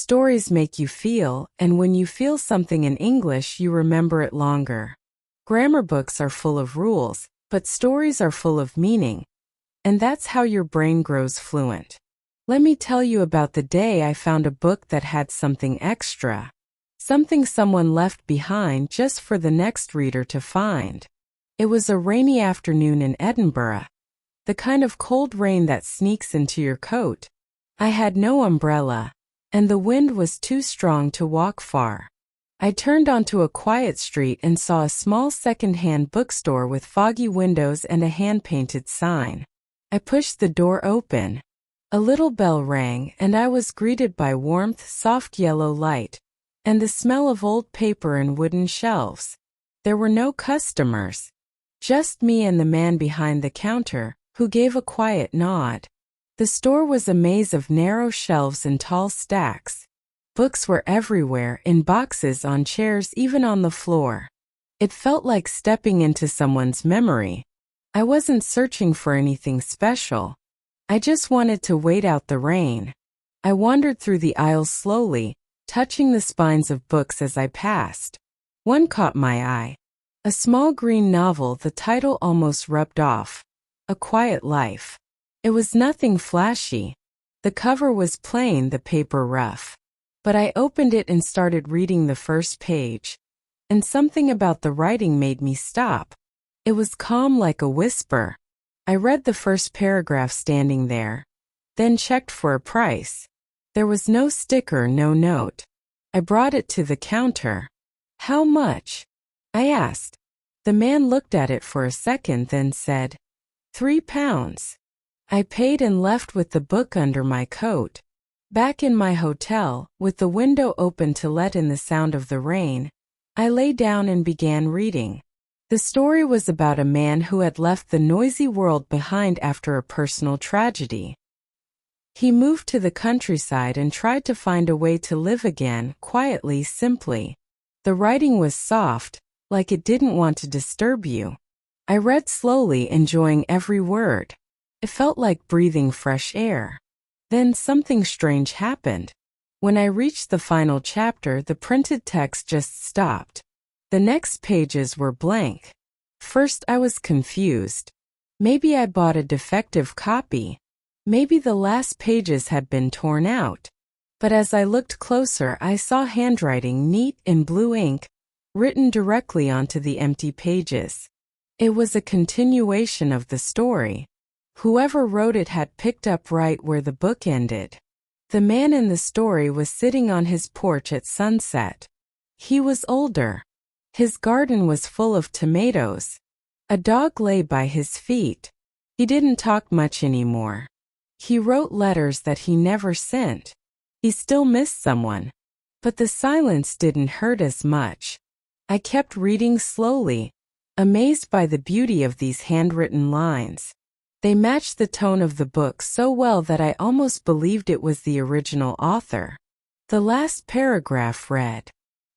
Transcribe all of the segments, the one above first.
Stories make you feel, and when you feel something in English, you remember it longer. Grammar books are full of rules, but stories are full of meaning. And that's how your brain grows fluent. Let me tell you about the day I found a book that had something extra. Something someone left behind just for the next reader to find. It was a rainy afternoon in Edinburgh. The kind of cold rain that sneaks into your coat. I had no umbrella, and the wind was too strong to walk far. I turned onto a quiet street and saw a small second-hand bookstore with foggy windows and a hand-painted sign. I pushed the door open. A little bell rang, and I was greeted by warmth, soft yellow light, and the smell of old paper and wooden shelves. There were no customers. Just me and the man behind the counter, who gave a quiet nod. The store was a maze of narrow shelves and tall stacks. Books were everywhere, in boxes, on chairs, even on the floor. It felt like stepping into someone's memory. I wasn't searching for anything special. I just wanted to wait out the rain. I wandered through the aisles slowly, touching the spines of books as I passed. One caught my eye. A small green novel, the title almost rubbed off. A Quiet Life. It was nothing flashy. The cover was plain, the paper rough. But I opened it and started reading the first page. And something about the writing made me stop. It was calm like a whisper. I read the first paragraph standing there, then checked for a price. There was no sticker, no note. I brought it to the counter. "How much?" I asked. The man looked at it for a second, then said, £3. I paid and left with the book under my coat. Back in my hotel, with the window open to let in the sound of the rain, I lay down and began reading. The story was about a man who had left the noisy world behind after a personal tragedy. He moved to the countryside and tried to find a way to live again, quietly, simply. The writing was soft, like it didn't want to disturb you. I read slowly, enjoying every word. It felt like breathing fresh air. Then something strange happened. When I reached the final chapter, the printed text just stopped. The next pages were blank. First, I was confused. Maybe I bought a defective copy. Maybe the last pages had been torn out. But as I looked closer, I saw handwriting, neat in blue ink, written directly onto the empty pages. It was a continuation of the story. Whoever wrote it had picked up right where the book ended. The man in the story was sitting on his porch at sunset. He was older. His garden was full of tomatoes. A dog lay by his feet. He didn't talk much anymore. He wrote letters that he never sent. He still missed someone. But the silence didn't hurt as much. I kept reading slowly, amazed by the beauty of these handwritten lines. They matched the tone of the book so well that I almost believed it was the original author. The last paragraph read,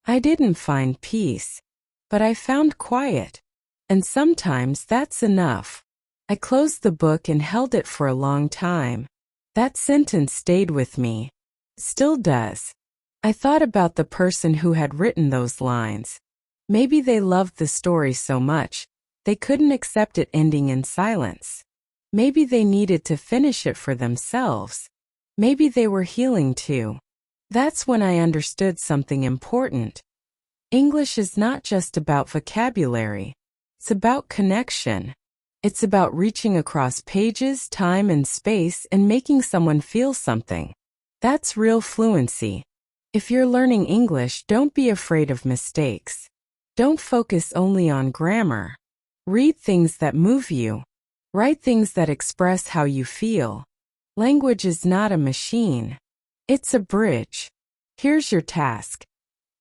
"I didn't find peace, but I found quiet. And sometimes that's enough." I closed the book and held it for a long time. That sentence stayed with me. Still does. I thought about the person who had written those lines. Maybe they loved the story so much, they couldn't accept it ending in silence. Maybe they needed to finish it for themselves. Maybe they were healing too. That's when I understood something important. English is not just about vocabulary. It's about connection. It's about reaching across pages, time, and space and making someone feel something. That's real fluency. If you're learning English, don't be afraid of mistakes. Don't focus only on grammar. Read things that move you. Write things that express how you feel. Language is not a machine. It's a bridge. Here's your task.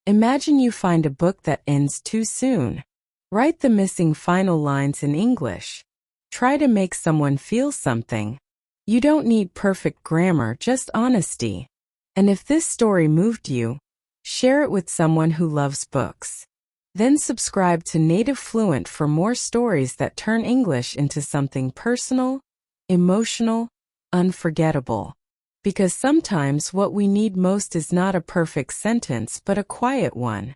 Imagine you find a book that ends too soon. Write the missing final lines in English. Try to make someone feel something. You don't need perfect grammar, just honesty. And if this story moved you, share it with someone who loves books. Then subscribe to NativeFluent for more stories that turn English into something personal, emotional, unforgettable. Because sometimes what we need most is not a perfect sentence but a quiet one.